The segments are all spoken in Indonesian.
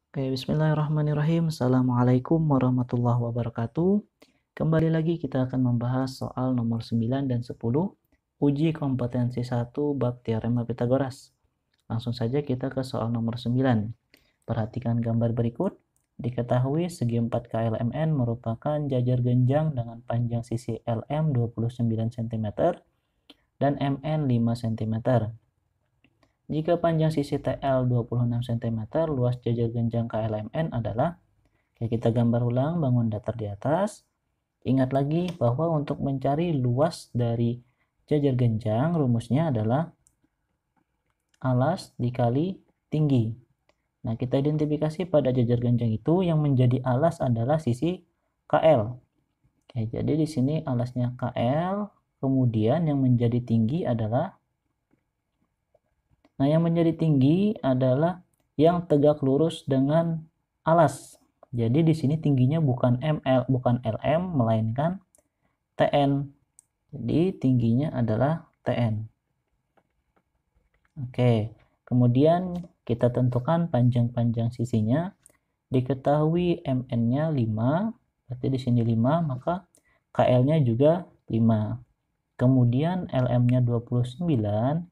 Oke, bismillahirrahmanirrahim. Assalamualaikum warahmatullahi wabarakatuh. Kembali lagi kita akan membahas soal nomor 9 dan 10, uji kompetensi 1 bab teorema Pitagoras. Langsung saja kita ke soal nomor 9. Perhatikan gambar berikut. Diketahui segi 4 KLMN merupakan jajar genjang dengan panjang sisi LM 29 cm dan MN 5 cm. Jika panjang sisi TL 26 cm, luas jajar genjang KLMN adalah, kita gambar ulang bangun datar di atas. Ingat lagi bahwa untuk mencari luas dari jajar genjang, rumusnya adalah alas dikali tinggi. Nah, kita identifikasi pada jajar genjang itu yang menjadi alas adalah sisi KL. Oke, jadi di sini alasnya KL, kemudian yang menjadi tinggi adalah yang menjadi tinggi adalah yang tegak lurus dengan alas. Jadi di sini tingginya bukan LM melainkan TN. Jadi tingginya adalah TN. Oke. Kemudian kita tentukan panjang sisinya. Diketahui MN-nya 5, berarti di sini 5, maka KL-nya juga 5. Kemudian LM-nya 29,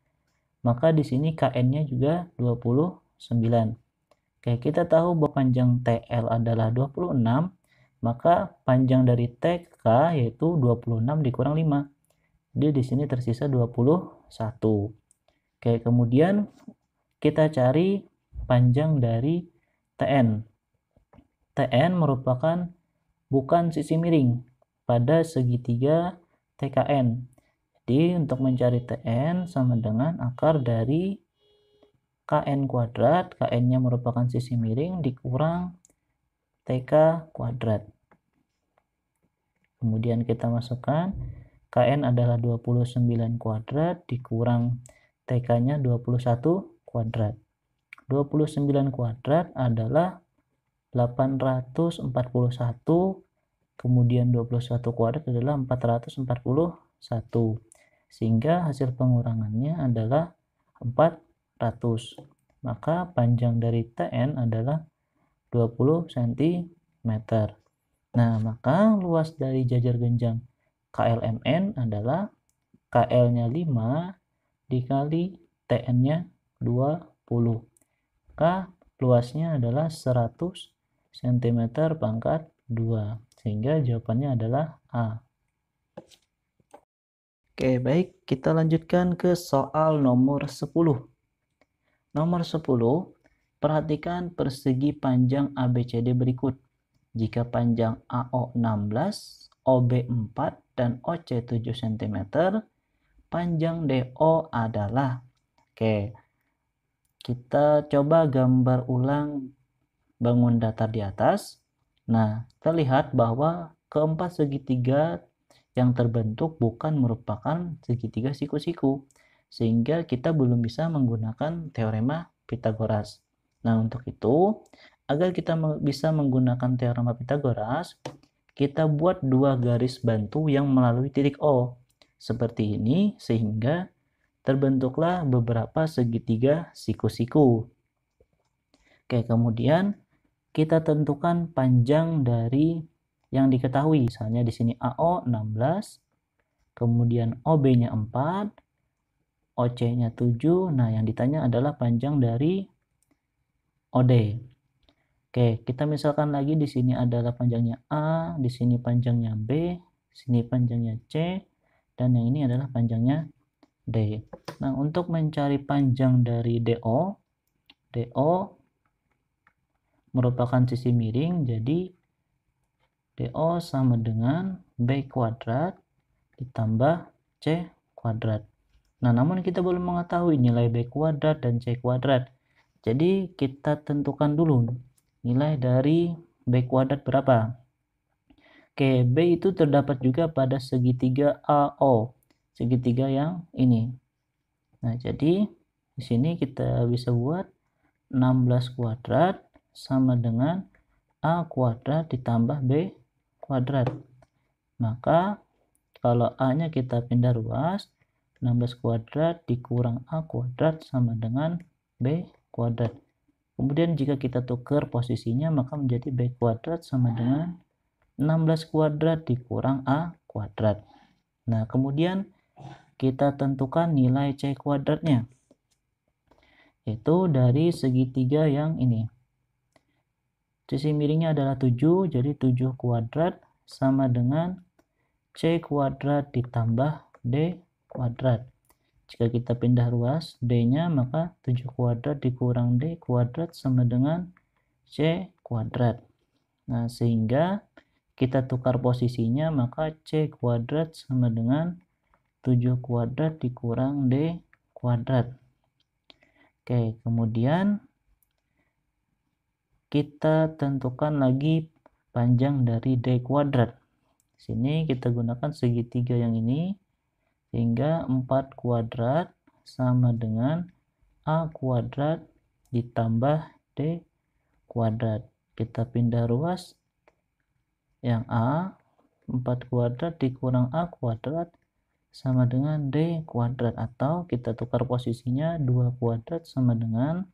maka di sini KN-nya juga 29. Oke, kita tahu bahwa panjang TL adalah 26, maka panjang dari TK yaitu 26 dikurang 5. Jadi di sini tersisa 21. Oke, kemudian kita cari panjang dari TN. TN merupakan bukan sisi miring pada segitiga TKN. Jadi untuk mencari TN sama dengan akar dari KN kuadrat, KN-nya merupakan sisi miring dikurang TK kuadrat. Kemudian kita masukkan KN adalah 29 kuadrat dikurang TK-nya 21 kuadrat. 29 kuadrat adalah 841, kemudian 21 kuadrat adalah 441. Sehingga hasil pengurangannya adalah 400. Maka panjang dari TN adalah 20 cm. Nah, maka luas dari jajar genjang KLMN adalah KL-nya 5 dikali TN-nya 20. Maka luasnya adalah 100 cm pangkat 2. Sehingga jawabannya adalah A. Oke, baik, kita lanjutkan ke soal nomor 10. Nomor 10, perhatikan persegi panjang ABCD berikut. Jika panjang AO 16, OB 4, dan OC 7 cm, panjang DO adalah. Oke, kita coba gambar ulang bangun datar di atas. Nah, terlihat bahwa keempat segitiga yang terbentuk bukan merupakan segitiga siku-siku, sehingga kita belum bisa menggunakan teorema Pitagoras. Nah, untuk itu, agar kita bisa menggunakan teorema Pitagoras, kita buat dua garis bantu yang melalui titik O. Seperti ini, sehingga terbentuklah beberapa segitiga siku-siku. Oke, kemudian kita tentukan panjang dari yang diketahui. Misalnya di sini AO 16, kemudian OB-nya 4, OC-nya 7. Nah, yang ditanya adalah panjang dari OD. Oke, kita misalkan lagi di sini adalah panjangnya A, di sini panjangnya B, di sini panjangnya C, dan yang ini adalah panjangnya D. Nah, untuk mencari panjang dari DO merupakan sisi miring, jadi DO sama dengan B kuadrat ditambah C kuadrat. Nah, namun kita belum mengetahui nilai B kuadrat dan C kuadrat. Jadi kita tentukan dulu nilai dari B kuadrat berapa. Oke, B itu terdapat juga pada segitiga AO, segitiga yang ini. Nah, jadi di sini kita bisa buat 16 kuadrat sama dengan A kuadrat ditambah B kuadrat. Maka kalau A-nya kita pindah ruas, 16 kuadrat dikurang A kuadrat sama dengan B kuadrat. Kemudian jika kita tukar posisinya maka menjadi B kuadrat sama dengan 16 kuadrat dikurang A kuadrat. Nah, kemudian kita tentukan nilai C kuadratnya. Itu dari segitiga yang ini. Sisi miringnya adalah 7, jadi 7 kuadrat sama dengan C kuadrat ditambah D kuadrat. Jika kita pindah ruas D-nya, maka 7 kuadrat dikurang D kuadrat sama dengan C kuadrat. Nah, sehingga kita tukar posisinya, maka C kuadrat sama dengan 7 kuadrat dikurang D kuadrat. Oke, kemudian kita tentukan lagi panjang dari D kuadrat. Sini kita gunakan segitiga yang ini, sehingga 4 kuadrat sama dengan A kuadrat ditambah D kuadrat. Kita pindah ruas yang A, 4 kuadrat dikurang A kuadrat sama dengan D kuadrat, atau kita tukar posisinya 2 kuadrat sama dengan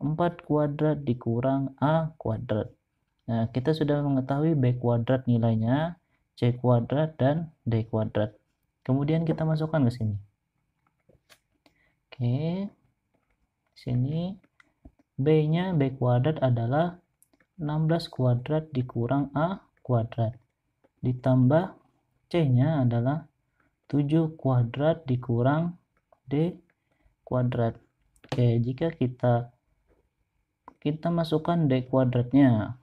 4 kuadrat dikurang A kuadrat. Nah, kita sudah mengetahui B kuadrat nilainya, C kuadrat, dan D kuadrat. Kemudian kita masukkan ke sini. Oke, sini B-nya, B kuadrat adalah 16 kuadrat dikurang A kuadrat. Ditambah C-nya adalah 7 kuadrat dikurang D kuadrat. Oke, jika kita masukkan D kuadratnya.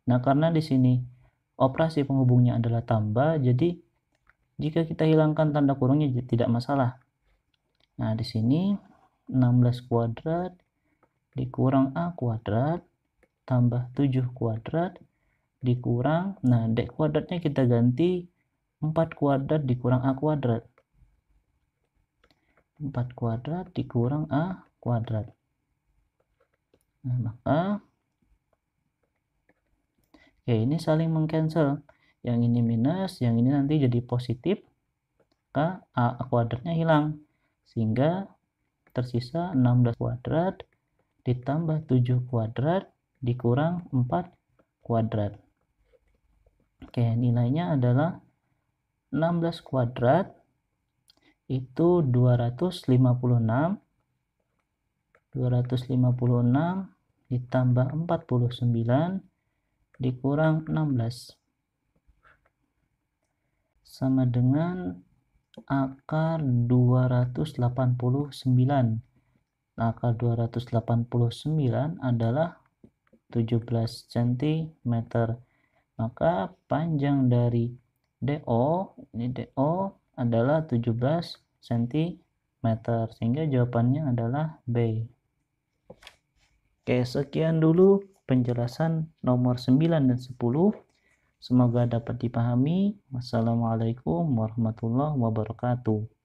Nah, karena di sini operasi penghubungnya adalah tambah, jadi jika kita hilangkan tanda kurungnya tidak masalah. Nah, di sini 16 kuadrat dikurang A kuadrat tambah 7 kuadrat dikurang, nah D kuadratnya kita ganti 4 kuadrat dikurang A kuadrat. 4 kuadrat dikurang A kuadrat. Nah, maka ini saling mengcancel. Yang ini minus, yang ini nanti jadi positif, maka A kuadratnya hilang. Sehingga tersisa 16 kuadrat ditambah 7 kuadrat dikurang 4 kuadrat. Oke, nilainya adalah 16 kuadrat itu 256 ditambah 49 dikurang 16 sama dengan akar 289. Akar 289 adalah 17 cm. Maka panjang dari DO, ini DO adalah 17 cm. Sehingga jawabannya adalah B. Oke, sekian dulu penjelasan nomor 9 dan 10. Semoga dapat dipahami. Wassalamualaikum warahmatullahi wabarakatuh.